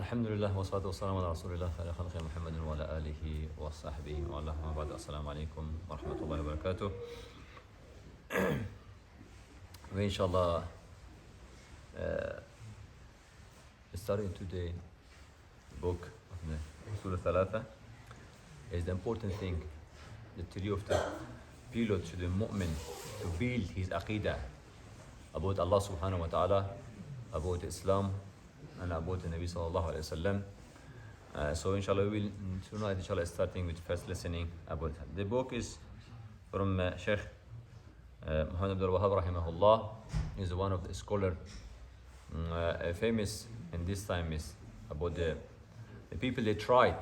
Alhamdulillah wa salatu wa salam ala rasulillah ala khalqi Muhammadin wa ala alihi wa sahbihi wa ala ma ba'd. Assalamu alaikum wa rahmatullahi wa barakatuh. We inshallah starting today the book of the Usool ath-Thalathah is the important thing, the theory of the pilot to the mu'min to build his aqidah about Allah subhanahu wa ta'ala, about Islam and about the Nabi sallallahu alayhi wa sallam. So inshallah we will tonight inshallah starting with first listening about it. The book is from Sheikh Muhammad Abdul Wahhab rahimahullah. Is one of the scholar famous in this time is about the people they tried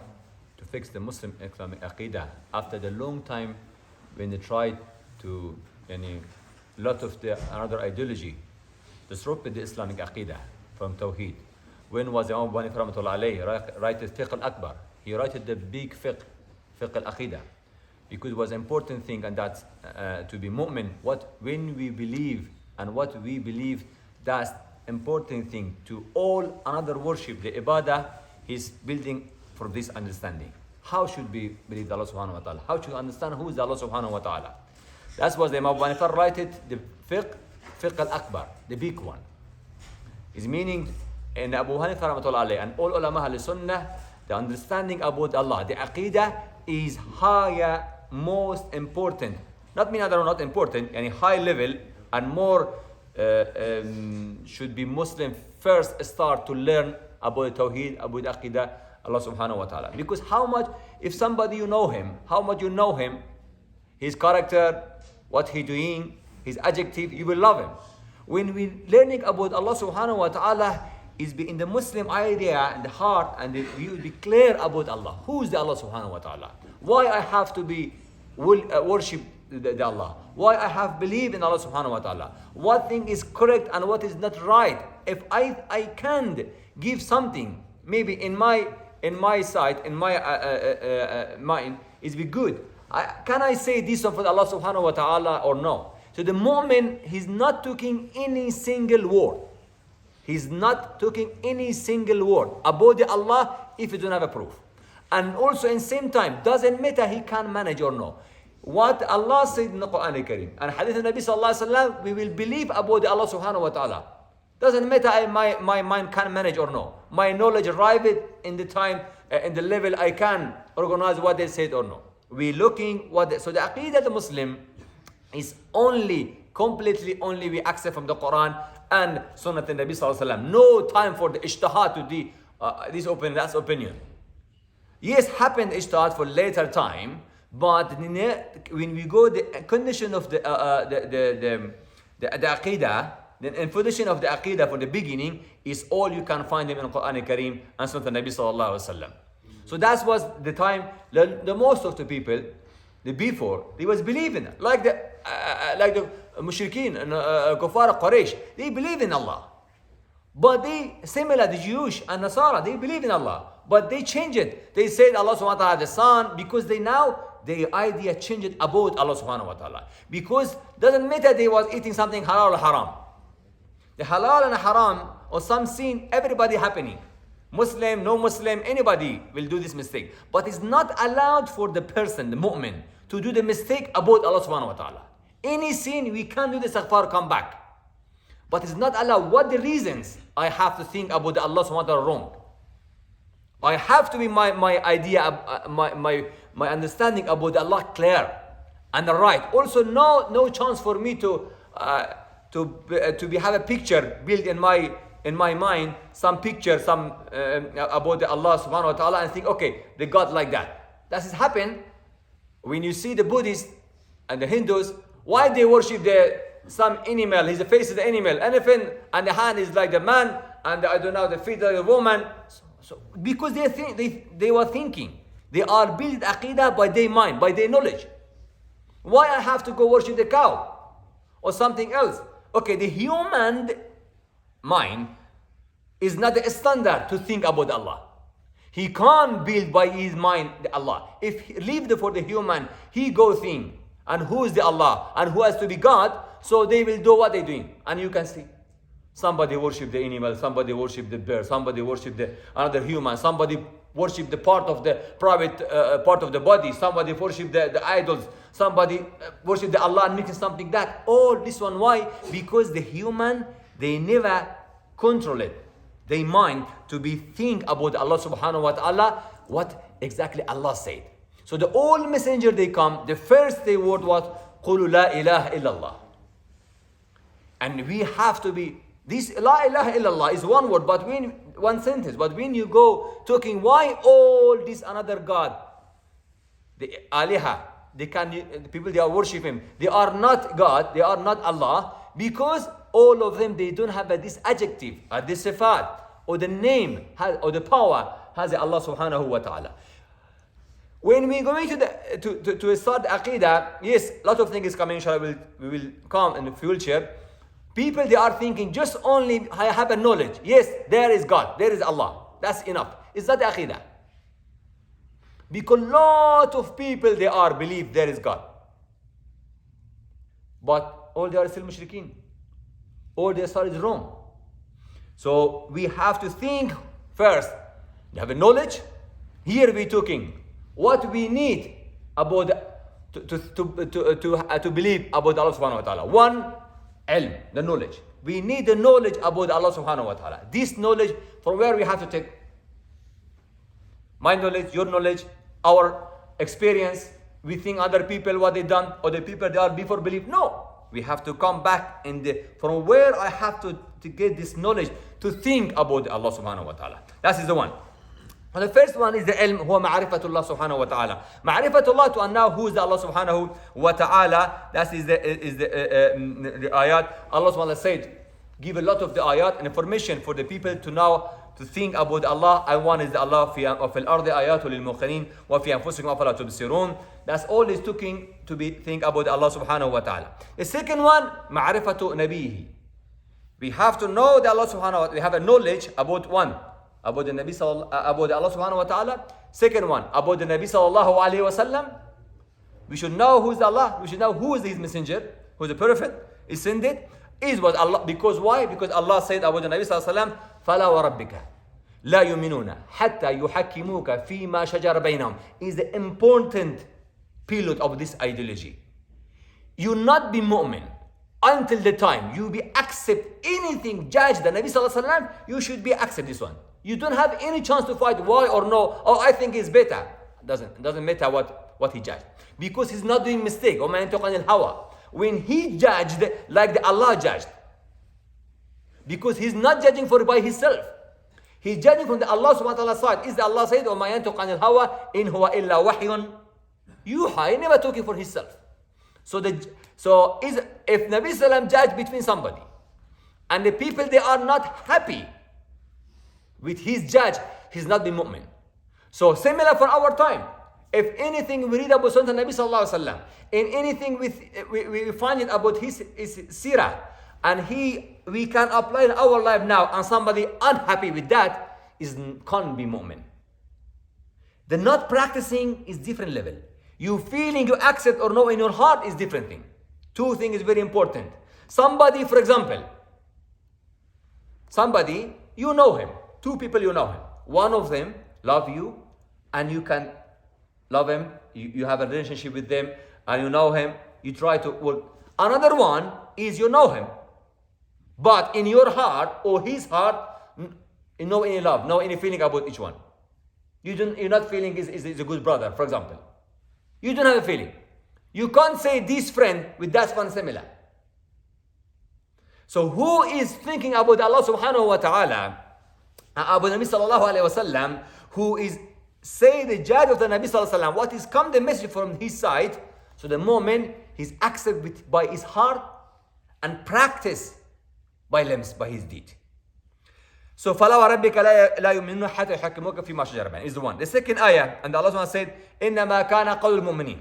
to fix the Muslim Islamic aqidah after the long time when they tried to lot of the another ideology disrupted the Islamic aqidah from Tawheed. When was Imam Bani Rahmatullah alayhi write fiqh al-akbar? He wrote the big fiqh al-aqidah, because it was an important thing, and that's to be mu'min, when we believe and what we believe, that's important thing to all another worship, the ibadah is building from this understanding. How should we believe Allah subhanahu wa ta'ala? How should we understand who is Allah subhanahu wa ta'ala? That's what the Imam Bani write it, the fiqh al-akbar, the big one. Is meaning in Abu Hanifa rahmatullah alayhi and all ulama al-sunnah, the understanding about Allah, the aqidah is higher, most important. Not mean other not important, and high level and more should be Muslim first start to learn about Tawheed, about aqidah, Allah subhanahu wa ta'ala. Because how much, if somebody you know him, how much you know him, his character, what he doing, his adjective, you will love him. When we learning about Allah subhanahu wa ta'ala, is be in the Muslim idea and the heart, and we will be clear about Allah. Who is the Allah subhanahu wa ta'ala? Why I have to be worship the Allah? Why I have believed in Allah subhanahu wa ta'ala? What thing is correct and what is not right? If I can't give something, maybe in my sight, in my mind, is be good. Can I say this for Allah subhanahu wa ta'ala or no? So the moment he's not talking any single word. He's not talking any single word about the Allah if you don't have a proof. And also in same time, doesn't matter he can manage or no. What Allah said in the Quran al-Karim and Hadith of Nabi sallallahu alaihi wasallam, we will believe about the Allah subhanahu wa ta'ala. Doesn't matter my mind can manage or no. My knowledge arrive it in the time, in the level I can organize what they said or no. We looking so the aqidah of the Muslim is completely only we accept from the Quran and Sunnah of Nabi sallallahu alaihi wasallam. No time for the ijtihad to the this opinion, that's opinion. Yes, happened ijtihad for later time, but when we go the condition of the aqidah, the foundation of the aqidah for the beginning is all you can find them in Quran al-Karim and Sunnah of Nabi sallallahu alaihi wasallam. So that was the time the most of the people, the before, they was believing like the mushrikeen and Kuffar Quraysh, they believe in Allah. But they, similar the Jewish and Nasara, they believe in Allah. But they change it. They said Allah subhanahu wa ta'ala the son, because they now, their idea changed about Allah subhanahu wa ta'ala. Because doesn't matter they was eating something halal or haram. The halal and haram or some sin, everybody happening. Muslim, no Muslim, anybody will do this mistake. But it's not allowed for the person, the mu'min, to do the mistake about Allah subhanahu wa ta'ala. Any sin, we can do the istighfar, come back. But it's not allowed. What the reasons I have to think about the Allah subhanahu wa ta'ala wrong? I have to be my idea, my understanding about Allah clear and right. Also, no chance for me to have a picture built in my mind, some picture, about the Allah subhanahu wa ta'ala, and think, okay, the God like that. That has happened when you see the Buddhists and the Hindus. Why they worship some animal? His face is the animal, elephant, and the hand is like the man, and the feet like the woman. So because they were thinking, they are built aqidah by their mind, by their knowledge. Why I have to go worship the cow or something else? Okay, the human mind is not the standard to think about Allah. He can't build by his mind the Allah. If he leave for the human, he go think, and who is the Allah and who has to be God, so they will do what they're doing, and you can see. Somebody worship the animal, somebody worship the bird, somebody worship the another human, somebody worship the part of the private part of the body, somebody worship the idols, somebody worship the Allah and making something that. All this one, why? Because the human, they never control it. They mind to be think about Allah subhanahu wa ta'ala, what exactly Allah said. So the all messenger they come, the first they word was قُلُوا لَا إِلَهَ إِلَّا اللَّهِ. And we have to be, this La ilaha illallah is one word, but when one sentence, but when you go talking, why all this another God, the aliha, the people they are worship him, they are not God, they are not Allah, because all of them they don't have this adjective, or this sifat, or the name, or the power has Allah subhanahu wa ta'ala. When we going to start aqidah, yes, a lot of things is coming, inshallah, we will come in the future. People, they are thinking just only I have a knowledge. Yes, there is God, there is Allah. That's enough. It's not aqidah. Because a lot of people, they are believe there is God. But all they are still mushrikeen. All their start is wrong. So we have to think first. You have a knowledge. Here we talking what we need about to believe about Allah subhanahu wa ta'ala. One, ilm, the knowledge. We need the knowledge about Allah subhanahu wa ta'ala. This knowledge, from where we have to take? My knowledge, your knowledge, our experience. We think other people what they done, or the people they are before believe. No. We have to come back from where I have to get this knowledge to think about Allah subhanahu wa ta'ala. That is the one. And the first one is the ilm, huwa ma'rifatullah subhanahu wa ta'ala. Ma'rifatullah, to know who is Allah subhanahu wa ta'ala. That is the ayat. Allah subhanahu wa ta'ala said, give a lot of the ayat and information for the people to know, to think about Allah. And one is the Allah, فِي الْأَرْضِ آيَاتُ لِلْمُوقِنِينَ وَفِي أَنفُسِكُمْ أَفَلَا تُبْصِرُونَ. That's all is talking to be think about Allah subhanahu wa ta'ala. The second one, ma'rifatu nabihi. We have to know that Allah subhanahu wa ta'ala, we have a knowledge about one, about the Nabi about Allah subhanahu wa ta'ala. Second one, about the Nabi sallallahu alayhi wa sallam. We should know who is Allah. We should know who is his messenger, who is the prophet, is sent it. Is what Allah, because why? Because Allah said about the Nabi sallallahu alayhi wa sallam, فَلَا وَرَبِّكَ لَا يُؤْمِنُونَ حَتَّى يُحَكِّمُوكَ فِي مَا شَجَرَ بَيْنَهُمْ. Is the important pilot of this ideology. You not be mu'min until the time you be accept anything judge the Nabi sallallahu alaihi wasallam. You should be accept this one. You don't have any chance to fight why or no. Oh, I think it's better. Doesn't matter what he judged, because he's not doing mistake. وَمَا يَنْطِقُ عَنِ الْهَوَىٰ. When he judged like the Allah judged, because he's not judging for by himself. He's judging from the Allah subhanahu wa ta'ala side. Is the Allah said, وَمَا يَنْطِقُ عَنِ الْهَوَىٰ إِنْ هُوَ إِلَّا وَحْيٌ يُوحَىٰ. He never talking for himself. So if Nabi Sallam judge between somebody and the people they are not happy with his judge, he's not the mu'min. So similar for our time. If anything we read about Sunnah Nabi Sallallahu Alaihi Wasallam, in anything we find it about his seerah, and we can apply in our life now, and somebody unhappy with that can't be mu'min. The not practicing is different level. You feeling you accept or no in your heart is different thing. Two things is very important. Somebody, for example, you know him. Two people you know him. One of them love you, and you can love him. You have a relationship with them, and you know him. You try to work. Another one is you know him, but in your heart or his heart, you know any love, no any feeling about each one. You're not feeling is a good brother, for example. You don't have a feeling. You can't say this friend with that one similar. So who is thinking about Allah subhanahu wa ta'ala, Abu Nabi sallallahu alayhi wa sallam, who is say the judge of the Nabi sallallahu alayhi wa sallam, what is come the message from his side, so the moment he's accepted by his heart and practice by limbs, by his deed. So فَلَا وَرَبِّكَ لَا يُؤْمِنُونَ حَتَّى يُحَكِّمُوكَ فِي مَا شَجَرَ بَيْنَهُمْ is the one. The second ayah, and Allah subhanahu wa ta'ala said, إِنَّمَا كَانَ قَوْلُ الْمُؤْمِنِينَ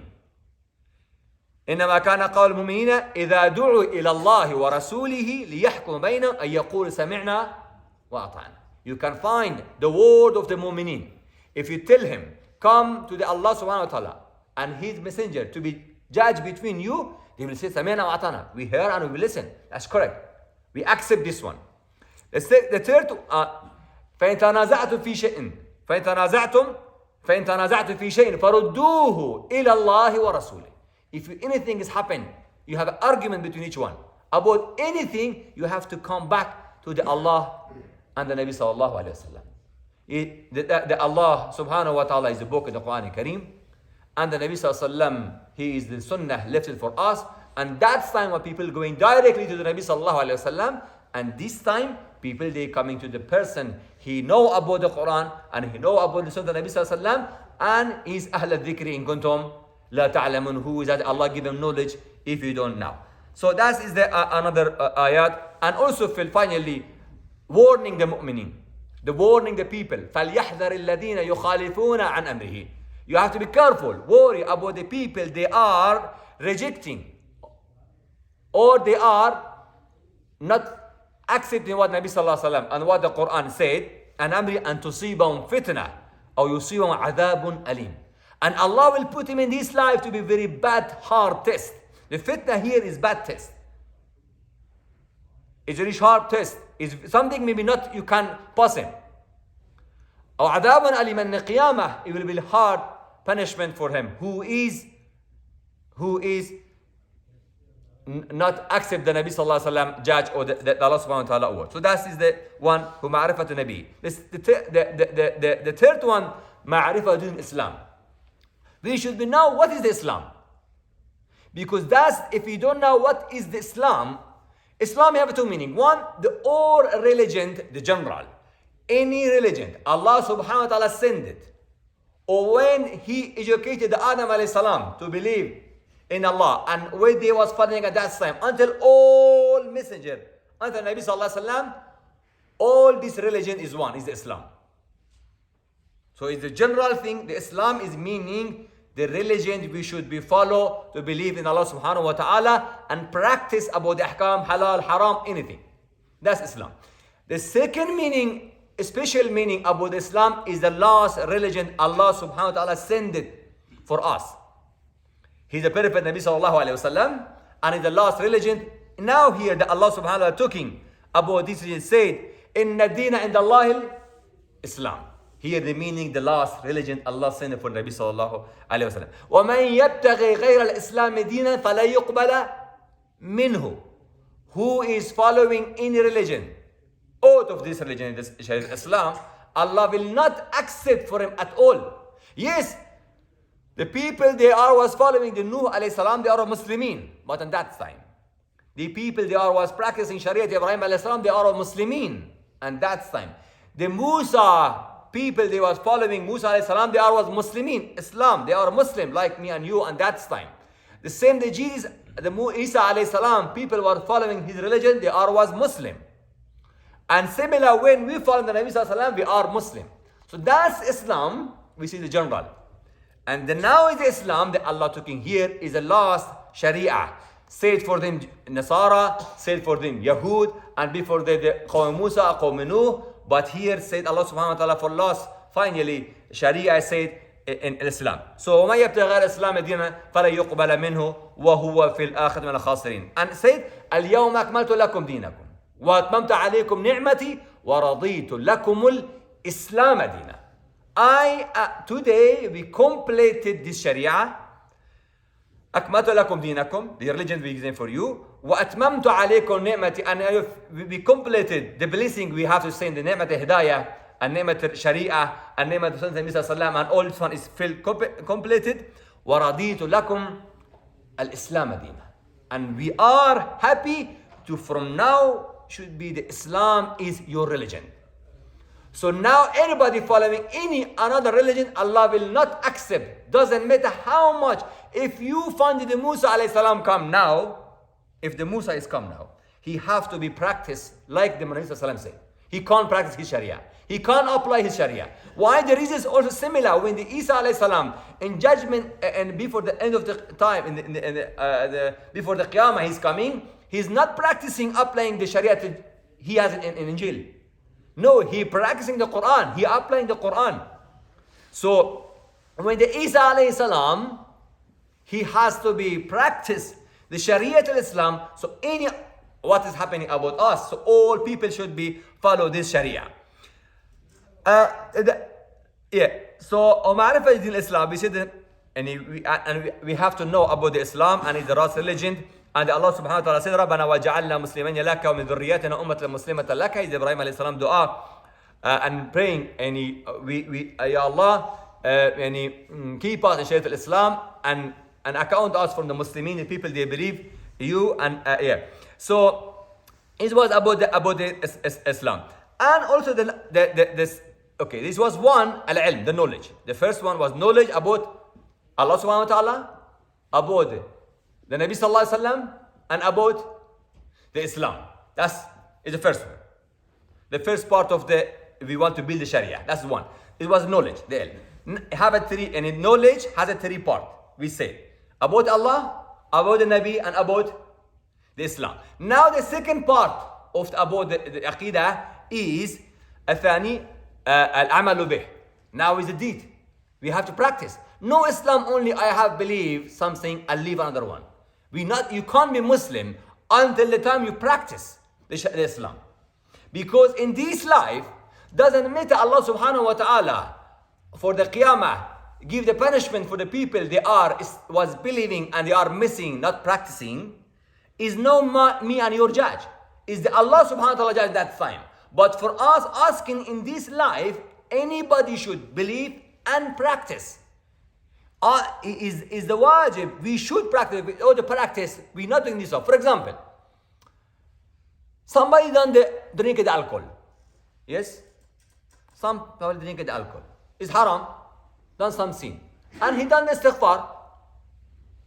إِنَّمَا كَانَ قَوْلُ الْمُؤْمِنِينَ إِذَا دُعُوا إِلَى اللَّهِ وَرَسُولِهِ لِيَحْكُمَ بَيْنَهُمْ أَن يَقُولُوا سَمِعْنَا وَأَطَعْنَا. You can find the word of the mu'minin. If you tell him, come to the Allah subhanahu wa ta'ala and his messenger to be judge between you, they will say, سَمِعْنَا وَأَطَعْنَا. We hear and we listen. That's correct. We accept this one. The third, فإن تنازعتم في شيء فإن تنازعتم في شيء فردوه إلى الله ورسوله. If anything is happened, you have an argument between each one about anything, you have to come back to the Allah and the Nabi sallallahu alayhi wa sallam. The Allah subhanahu wa ta'ala is the book of the Quran Kareem, and the Nabi sallallahu alayhi wa sallam, he is the sunnah lifted for us, and that's time when people going directly to the Nabi sallallahu alayhi wa sallam, and this time people they coming to the person he know about the Quran and he know about the sunnah of the Nabi sallallahu alayhi wa sallam, and he's ahl al-dhikri in kuntum la ta'lamun, who is that Allah give them knowledge if you don't know. So that is the another ayat. And also finally warning the mu'minin, the warning the people, فَلْيَحْذَرِ الَّذِينَ يُخَالِفُونَ عَنْ أَمْرِهِ. You have to be careful, worry about the people they are rejecting or they are not accepting what Nabi sallallahu alaihi wasallam and what the Quran said, and amri an tusibahum fitna or yusibahum adhabun alim. And Allah will put him in this life to be very bad, hard test. The fitna here is bad test. It's a very sharp test. It's something maybe not you can pass him. Or adhabun alim, and qiyamah, it will be hard punishment for him who is not accept the Nabi sallallahu alaihi wasallam judge or the Allah subhanahu wa ta'ala word. So that is the one who ma'rifatu Nabi. The third one, ma'rifatu Islam. We should be know what is the Islam. Because that's, if you don't know what is the Islam, Islam have two meaning. One, the all religion, the general. Any religion, Allah subhanahu wa ta'ala sent it. Or when he educated the Adam alayhi salam to believe in Allah, and when they was following at that time, until all messenger, until Nabi sallallahu alaihi wasallam, all this religion is one, is the Islam. So it's the general thing. The Islam is meaning the religion we should be follow to believe in Allah subhanahu wa ta'ala and practice about the ahkam, halal, haram, anything. That's Islam. The second meaning, special meaning about Islam, is the last religion Allah subhanahu wa ta'ala sent it for us. He's the perfect Nabi sallallahu alayhi wa sallam, and in the last religion. Now here the Allah subhanahu wa ta'ala talking about this religion said, Inna deena inda Allahil Islam. Here the meaning, the last religion Allah sent for Nabi sallallahu alayhi wa sallam. وَمَنْ يَبْتَغِي غَيْرَ الْإِسْلَامِ دِينًا فَلَا يُقْبَلَ مِنْهُ. Who is following any religion out of this religion, this Islam, Allah will not accept for him at all. Yes, the people they are was following the Nuh alayhi salam, they are Muslimin, but in that time. The people they are was practicing Sharia, Ibrahim alayhi salam, they are Muslimin, and that time. The Musa people they was following Musa alayhi salam, they are was Muslimin, Islam, they are Muslim like me and you, and that's time. The same the Jesus, the Isa alayhi salam, people were following his religion, they are was Muslim. And similar when we follow the Nabi sallallahu alaihi wasallam, we are Muslim. So that's Islam, we see the general. And the now is Islam that Allah talking here is the last Sharia. Said for them Nasara, said for them Yahud, and before the Qawm Musa, Qawm Nuh. But here said Allah subhanahu wa ta'ala for last, finally, Sharia said in Islam. So, وَمَا يَبْتَغَى غَيْرَ الْإِسْلَامِ دِينًا فَلَا يُقْبَلَ مِنْهُ وَهُوَ فِي الْآخِرَةِ مِنَ الْخَاسِرِينَ. And said, الْيَوْمَ أَكْمَلْتُ لَكُمْ دِينَكُمْ وَأَتْمَمْتُ عَلَيْكُمْ نِعْمَتِي وَرَضِيتُ لَكُمُ الْإِسْلَامَ دِينًا. Today we completed this Sharia. أكملت لكم دينكم, the religion we given for you. وأتممت عليكم نعمتي, and we completed the blessing we have to say in the نعمة الهداية and نعمة الشريعة and نعمة Sunnah Nabi sallallahu alaihi wasallam, and all this one is filled completed. ورضيت لكم الإسلام دينا. And we are happy to from now should be the Islam is your religion. So now anybody following any another religion, Allah will not accept. Doesn't matter how much. If you find the Musa alayhi salam come now, if the Musa is come now, he have to be practiced like the Nabi sallallahu alaihi wasallam said. He can't practice his Sharia. He can't apply his Sharia. Why? The reason is also similar. When the Isa alayhi salam in judgment and before the end of the time, before the Qiyamah he's coming, he's not practicing applying the Sharia he has in Injil. No, he practicing the Quran. He applying the Quran. So when the Isa alayhi salam, he has to be practice the Sharia al Islam. So any what is happening about us. So all people should be follow this Sharia. So معرفة دين الإسلام, we said, and we have to know about the Islam and the Rasul religion. And Allah subhanahu wa ta'ala said, رَبَّنَا وَجَعَلْنَا مُسْلِمَيْنَ لَكَ وَمِنْ ذُرِّيَّتِنَا أُمَّةً مُسْلِمَةً لَكَ. Is Ibrahim alayhi salam dua and praying, and Ya Allah, keep us in Sharia al-Islam and account us from the Muslimin, the people they believe you. And so it was about the Islam. And also this was one, al-ilm, the knowledge. The first one was knowledge about Allah subhanahu wa ta'ala, about the Nabi sallallahu alaihi wasallam, and about the Islam. That's the first one. The first part of we want to build the Sharia. That's one. It was knowledge, the ilm. Have a three, and knowledge has a three part. We say about Allah, about the Nabi, and about the Islam. Now the second part of about the Aqidah is الثاني العمل به. Now is the deed. We have to practice. No Islam only I have believed something and leave another one. You can't be Muslim until the time you practice the Islam. Because in this life, doesn't matter Allah subhanahu wa ta'ala for the Qiyamah give the punishment for the people was believing and they are missing, not practicing, is no me and your judge. Is the Allah subhanahu wa ta'ala judge that time. But for us asking in this life, anybody should believe and practice. Is the wajib. We should practice. Without the practice, we're not doing this stuff. For example, somebody drink the alcohol. Yes? Somebody drink the alcohol. It's haram. Done some sin. And he done the istighfar.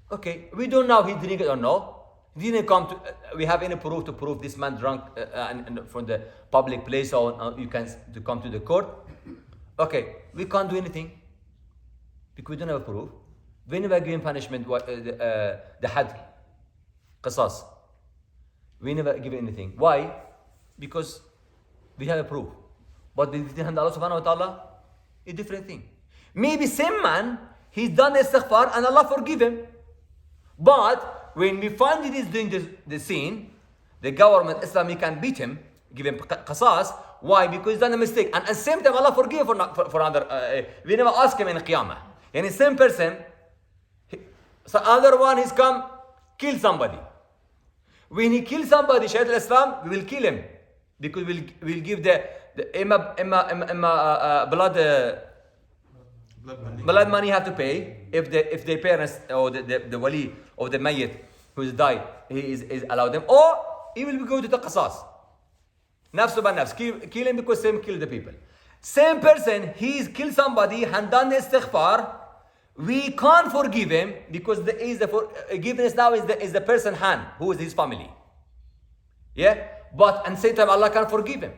Okay, we don't know he drink it or no. He didn't come to, we have any proof to prove this man drunk from the public place, or you can to come to the court. Okay, we can't do anything because we don't have a proof. We never give him punishment, the had, qisas. We never give anything. Why? Because we have a proof. But the Allah subhanahu wa ta'ala, a different thing. Maybe same man, he's done istighfar and Allah forgive him. But when we find he is doing the sin, the government, Islam, can beat him, give him qasas. Why? Because he's done a mistake. And at the same time, Allah forgive for another. We never ask him in Qiyamah. And the same person, so other one, he's come, kill somebody. When he kills somebody, Sharia al-Islam, we will kill him. Because we'll give the blood money have to pay if the parents or the wali of the mayyit who's died is allowed them, or he will go to the qasas. Nafsu by nafs, kill him because same kill the people. Same person, he's killed somebody and done the istighfar. We can't forgive him because the forgiveness now is the person hand who is his family. Yeah, but at the same time Allah can forgive him.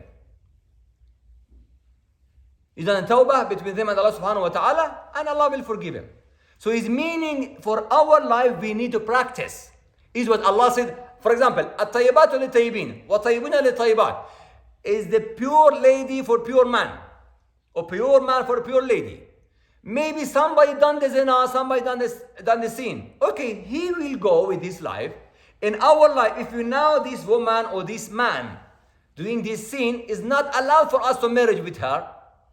He's done a tawbah between them and Allah subhanahu wa ta'ala, and Allah will forgive him. So his meaning for our life, we need to practice. Is what Allah said. For example, at-tayyibatu li-tayyibin, wa-tayyibuna li-tayyibat, is the pure lady for pure man, or pure man for pure lady. Maybe somebody done the zina, somebody done the sin. Okay, he will go with his life. In our life, if you know this woman or this man doing this sin, is not allowed for us to marry with her.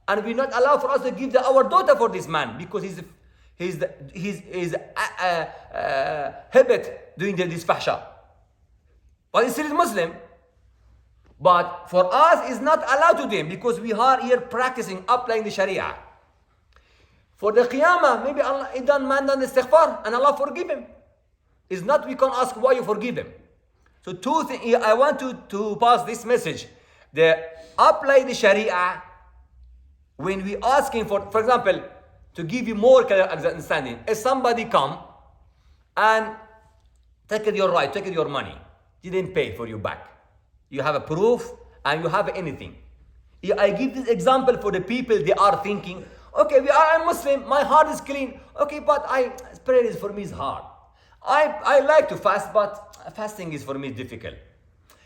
And we're not allowed for us to give our daughter for this man because he's habit doing this fahsha. But he's still Muslim. But for us, it's not allowed to them because we are here practicing, applying the Sharia. For the Qiyamah, maybe Allah man done istighfar and Allah forgive him. It's not we can ask why you forgive him. So two things, I want to pass this message. Apply the Sharia. When we asking for example, to give you more clear understanding, if somebody come and take your right, take your money, didn't pay for you back. You have a proof and you have anything. I give this example for the people, they are thinking, okay, I'm Muslim, my heart is clean. Okay, but prayer is for me is hard. I like to fast, but fasting is for me difficult.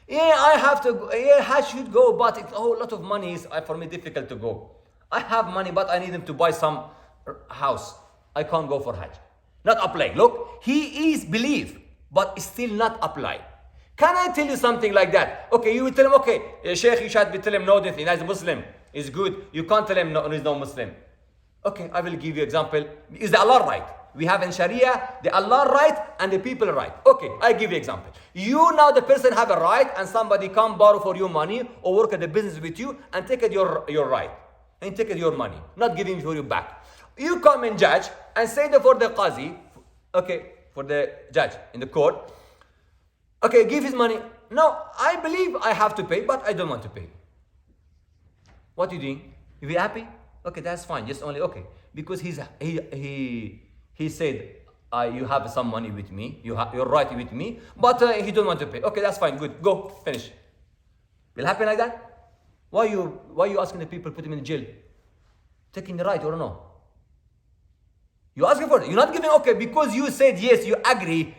Yeah, I have to go, yeah, I should go, but it's a whole lot of money is for me difficult to go. I have money, but I need him to buy some house. I can't go for Hajj. Not apply. Look, he is believe, but still not apply. Can I tell you something like that? Okay, you will tell him, okay, Sheikh, you should tell him no, he's a Muslim. It's good. You can't tell him no, he's no Muslim. Okay, I will give you example. Is the Allah right? We have in Sharia the Allah right and the people right. Okay, I give you example. You now the person have a right and somebody come borrow for you money or work at the business with you and take it your right and take it your money, not giving for you back. You come and judge and say that for the qazi, okay, for the judge in the court, okay, give his money. No, I believe I have to pay, but I don't want to pay. What are you doing? You be happy? Okay, that's fine. Just only okay because he said you have some money with me. You're right with me, but he don't want to pay. Okay, that's fine. Good. Go finish. Will happen like that? Why you asking the people put him in jail? Taking the right or no? You asking for it. You're not giving okay because you said yes. You agree.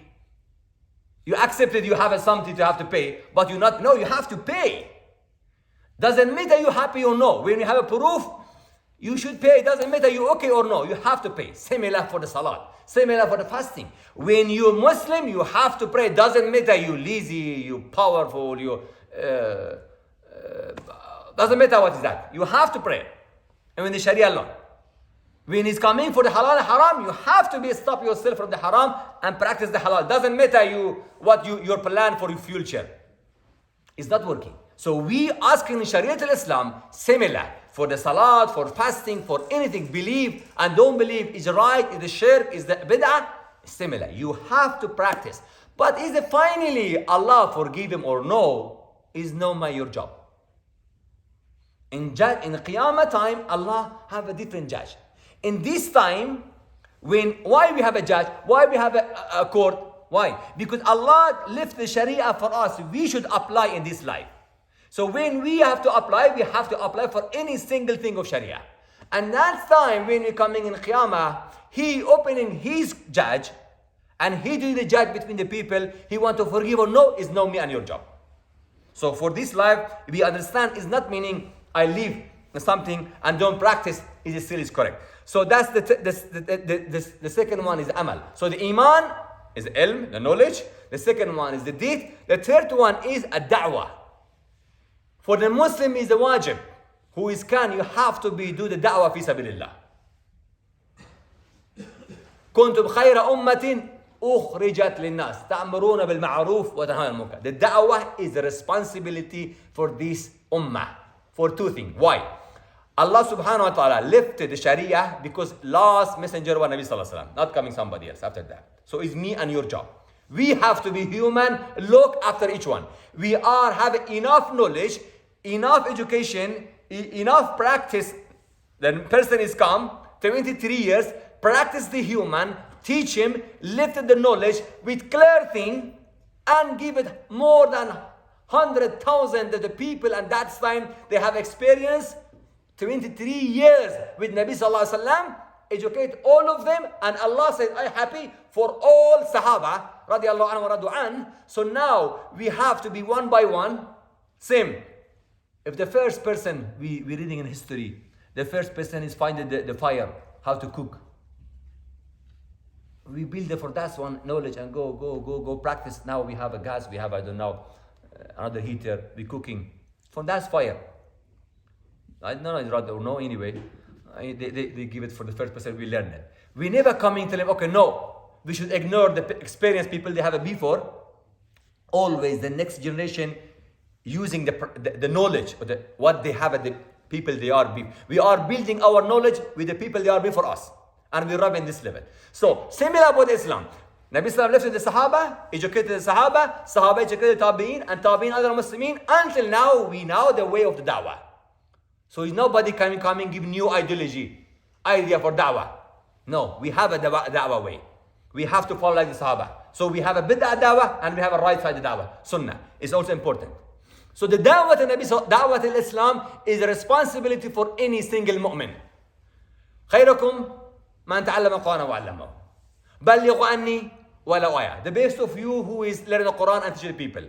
You accepted. You have something to have to pay, but you not. No, you have to pay. Doesn't matter you happy or no. When you have a proof, you should pay. It doesn't matter you okay or no. You have to pay. Similar for the salat. Similar for the fasting. When you're Muslim, you have to pray. It doesn't matter you lazy, you powerful, you doesn't matter what is that. You have to pray. And when the Sharia law. When it's coming for the halal and haram, you have to stop yourself from the haram and practice the halal. Doesn't matter your plan for your future. It's not working. So we ask in Sharia al-Islam, similar for the salat, for fasting, for anything, believe and don't believe is right, is the shirk, is the bid'ah, similar. You have to practice. But is it finally Allah forgive him or no, is no your job. In Qiyamah time, Allah have a different judge. In this time, why we have a judge, why we have a court, why? Because Allah left the Sharia for us, we should apply in this life. So when we have to apply, we have to apply for any single thing of Sharia. And that time when we're coming in Qiyamah, he opening his judge and he doing the judge between the people, he want to forgive or no, is no me and your job. So for this life, we understand is not meaning I leave something and don't practice, it still is correct. So that's the second one is amal. So the iman is ilm, the knowledge. The second one is the deed. The third one is a da'wah. For the Muslim is the wajib. Who is you have to do the da'wah fi sabilillah. كنتم خير أمة أخرجت للناس تأمرون بالمعروف وتنهون عن المنكر. The da'wah is the responsibility for this ummah. For two things. Why? Allah subhanahu wa ta'ala lifted the Sharia because last messenger was Nabi sallallahu alaihi wasallam, not coming somebody else after that. So it's me and your job. We have to be human, look after each one. We have enough knowledge, enough education, enough practice. The person is come, 23 years, practice the human, teach him, lift the knowledge with clear thing, and give it more than 100,000 of the people, and that's time they have experience 23 years with Nabi sallallahu alaihi wasallam, educate all of them, and Allah said, I'm happy for all Sahaba, radiallahu anhu wa radu an. So now we have to be one by one. Same. If the first person, we're reading in history, the first person is finding the fire, how to cook. We build for that one knowledge and go practice. Now we have a gas, we have, I don't know, another heater, we're cooking. From that fire. I don't know, I'd rather know anyway. They give it for the first person, we learn it. We never come in and tell them, okay, no, we should ignore the experienced people they have it before. Always the next generation using the knowledge, or what they have at the people they are. We are building our knowledge with the people they are before us. And we rub in this level. So, similar about Islam. Nabi Sallam left with the Sahaba, educated the Sahaba, Sahaba educated Tabi'in, and Tabi'in other Muslimin. Until now, we know the way of the Dawah. So nobody can come and give new idea for da'wah. No, we have a da'wah way. We have to follow like the Sahaba. So we have a bid'ah da'wah and we have a right side da'wah. Sunnah is also important. So the da'wah to Nabi, da'wah to Islam is a responsibility for any single mu'min. خيركم من تعلم القرآن وعلمه. بلغوا عني ولو آية. The best of you who is learning the Quran and teach the people.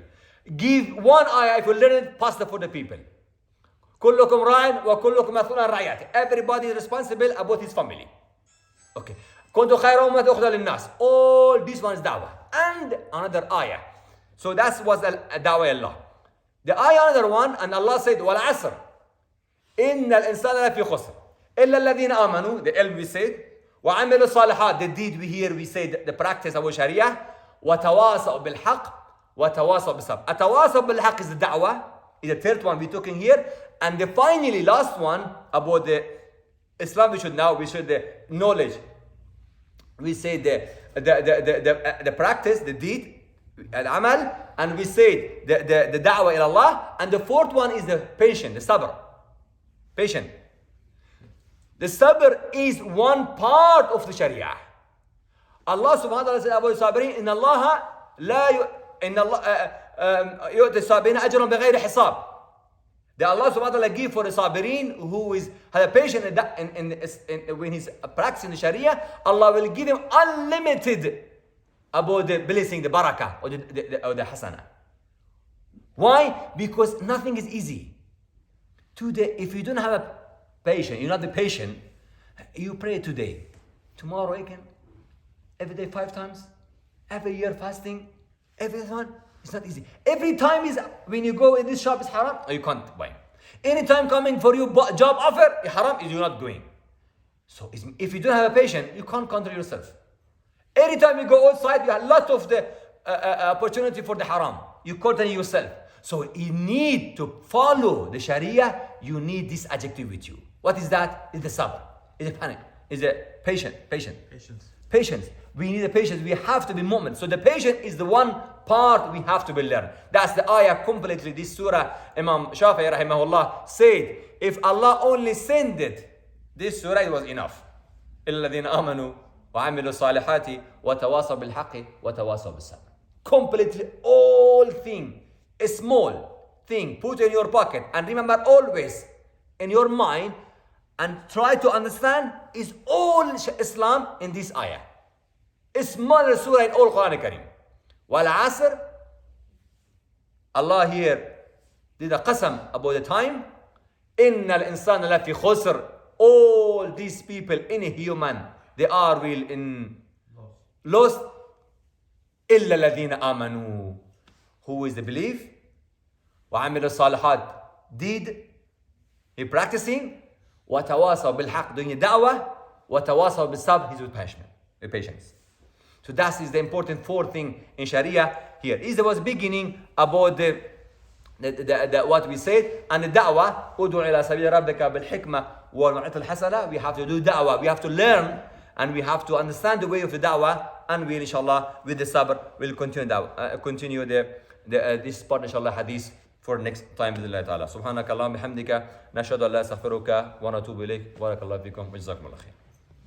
Give one ayah, if you learn it, pass it for the people. كلكم راع وكلكم مسؤول عن رعيته. Everybody is responsible about his family. Okay. كنت خير أمة أخرى للناس. All this one is da'wah. And another ayah. So that was da'wah Allah. The ayah another one, and Allah said, وَالْعَصْرِ إِنَّ الْإِنسَانَ لَفِي خُسْرٍ إِلَّا الَّذِينَ آمَنُوا, the ilm we said, وَعَمِلُوا الصَّالِحَاتِ, the deed we hear, we say the practice of Sharia, وَتَوَاصَوْا بِالْحَقِّ وَتَوَاصَوْا بِالصَّبْرِ. أَتَوَاصَوْا بِالْحَقِّ is the da'wah, is the third one we're talking here. And the finally last one about the Islam we should knowledge. We say the practice, the deed, al-amal, and we say the da'wah ila Allah. And the fourth one is the patient, the sabr. Patient. The sabr is one part of the Sharia. Allah subhanahu wa ta'ala said about sabirin, inna Allah la yu'ti sabirin ajran bighayri hisab. That Allah subhanahu wa ta'ala give for the sabirin who has a patient when he's practicing the Sharia, Allah will give him unlimited about the blessing, the barakah or the hasana. Why? Because nothing is easy. Today, if you don't have a patient, you're not the patient, you pray today, tomorrow again, every day 5 times, every year fasting, every one. It's not easy. Every time is when you go in this shop is haram, or you can't buy. Anytime coming for you job offer, haram is you're not doing. So if you don't have a patient, you can't control yourself. Anytime you go outside, you have a lot of the opportunity for the haram. You control yourself. So you need to follow the Sharia. You need this adjective with you. What is that? Is the sabr. Is a panic. Is a patient. Patience. We need a patience. We have to be mu'min. So the patient is the one part we have to be learned. That's the ayah completely. This surah, Imam Shafi'i rahimahullah said, if Allah only sent it, this surah, it was enough. إِلَّا الَّذِينَ آمَنُوا وَعَمِلُوا الصَّالِحَاتِ وَتَوَاصَوْا بِالْحَقِّ وَتَوَاصَوْا بِالصَّبْرِ. Completely all thing, a small thing, put in your pocket and remember always in your mind and try to understand is all Islam in this ayah. A smaller surah in all Quran Kareem. Wal-Asr, Allah here did a qasam about the time. Inna al-insana lafi khusr. All these people in a human, they are will in lost. Illa alladhina amanu. Who is the belief? Wa amilu salihat. Did he practicing? Wa tawasaw bil haqq, doing da'wah. Wa tawasaw bil sabr, he's with patience. So that is the important fourth thing in Sharia here. Is there was beginning about the what we said and the da'wah. Ud'u ila sabili rabbika bil hikmah wal maw'izatil hasana. We have to do da'wah. We have to learn and we have to understand the way of the da'wah. And we inshallah with the sabr will continue this part inshallah hadith for next time with Allah ta'ala. Subhanaka Allahumma bihamdika nashhadu an la ilaha illa anta nastaghfiruka wa natubu ilayk. Barakallahu fikum wa jazakumullahu khair.